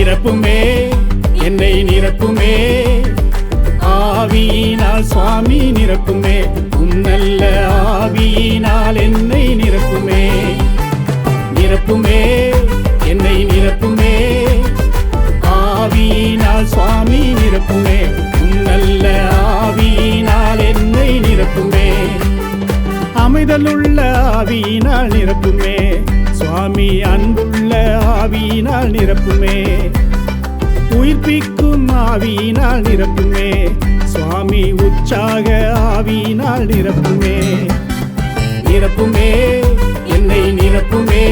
நிரப்புமே, என்னை நிரப்புமே, ஆவியினால் சுவாமி நிரப்புமே, உன்னல்ல ஆவியினால் என்னை நிரப்புமே. நிரப்புமே, என்னை நிரப்புமே, ஆவியினால் சுவாமி நிரப்புமே, உன்னல்ல ஆவியினால் என்னை நிரப்புமே. அமைதலுள்ள ஆவியினால் நிரப்புமே, சுவாமி அன்புள்ள ஆவியினால் நிரப்புமே. உயிர்ப்பிக்கும் ஆவியினால் நிரப்புமே, சுவாமி உற்சாக ஆவியினால் நிரப்புமே. நிரப்புமே, என்னை நிரப்புமே,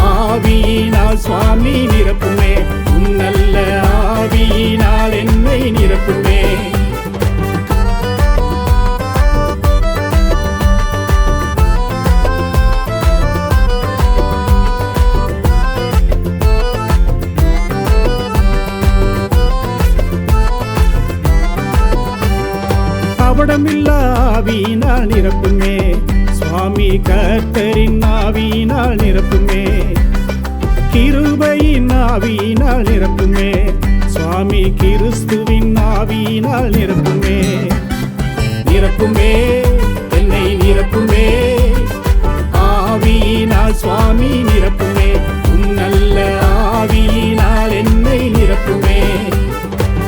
ஆவியினால் சுவாமி நிரப்புமே, உன்னல்ல ஆவியினால் என்னை நிரப்புமே. கபடமில்லா ஆவியினால் நிரப்புமே, சுவாமி கர்த்தரின் ஆவியினால் நிரப்புமே. கிருபையின் ஆவியினால் நிரப்புமே, சுவாமி கிறிஸ்துவின் ஆவியினால் நிரப்புமே. நிரப்புமே, என்னை நிரப்புமே, ஆவியினால் சுவாமி நிரப்புமே, உன்னல்ல ஆவியினால் என்னை நிரப்புமே.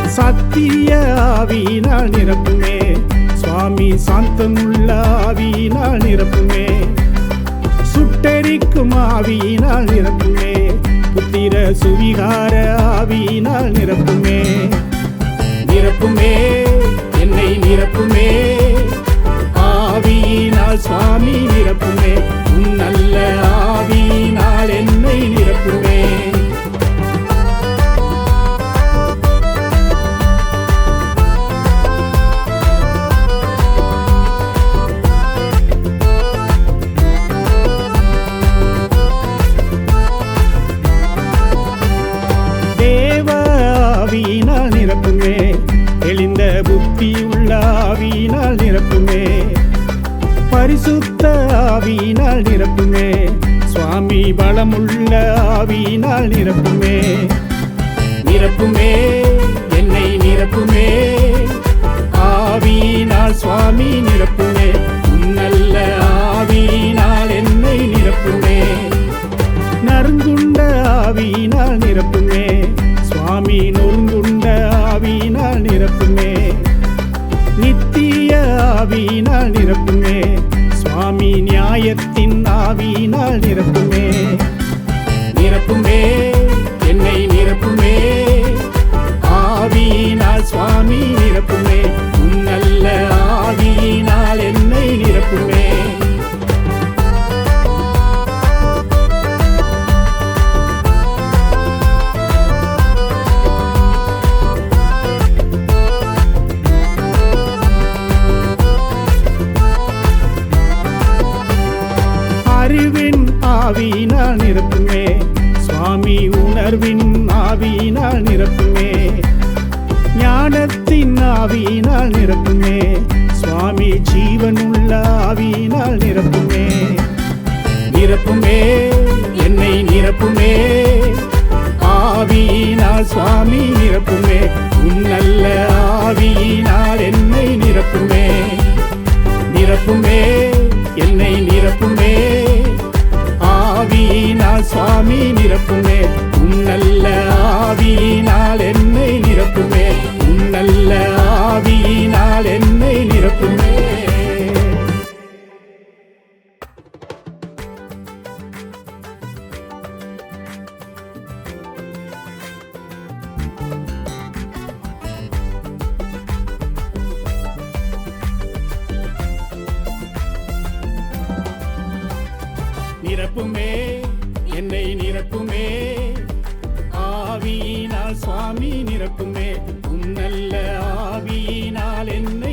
சத்திய ஆவியினால் நிரப்புமே, சுவாமி சாந்தமுள்ள ஆவியினால் நிரப்புமே. சுட்டெரிக்கும் ஆவியினால் நிரப்புமே, புத்திர சுவிகார ஆவியினால் நிரப்புமே. நிரப்புமே, என்னை நிரப்புமே, ஆவியினால் சுவாமி நிரப்புமே, உன்னல்ல ஆவியினால் என்னை நிரப்புமே. ஆவியினால் நிரப்புமே, தெளிந்த புத்தி உள்ள ஆவியினால் நிரப்புமே. பரிசுத்த ஆவியினால் நிரப்புமே, சுவாமி பலமுள்ள ஆவியினால் நிரப்புமே. நிரப்புமே, என்னை நிரப்புமே, ஆவியினால் சுவாமி நிரப்புமே, உன்னல்ல ஆவியினால் என்னை நிரப்புமே. நறுங்குண்ட ஆவியினால் நிரப்புமே, சுவாமி நொறுங்குண்ட ஆவியினால் நிரப்புமே. நித்திய ஆவியினால் நிரப்புமே, சுவாமி நியாயத்தின் ஆவியினால் நிரப்புமே. நிரப்புமே, என்னை நிரப்புமே, ஆவியினால் சுவாமி நிரப்புமே, உன்னல்ல ஆவியினால் என்னை நிரப்புமே. அறிவின் ஆவியினால் நிரப்புமே, சுவாமி உணர்வின் ஆவியினால் நிரப்புமே. ஞானத்தின் ஆவியினால் நிரப்புமே, சுவாமி ஜீவனுள்ள ஆவியினால் நிரப்புமே. நிரப்புமே, என்னை நிரப்புமே, ஆவியினால் சுவாமி நிரப்புமே, உன்னல்ல ஆவியினால் என்னை நிரப்புமே. நிரப்புமே, என்னை நிரப்புமே, ஆவியினால் சுவாமி நிரப்புமே, உன்னல்ல ஆவியினால் என்னை நிரப்புமே, உன்னல்ல ஆவியினால் என்னை நிரப்புமே. நிரப்புமே, என்னை நிரப்புமே, ஆவியினால் சுவாமி நிரப்புமே, உன்னல்ல ஆவியினால் என்னை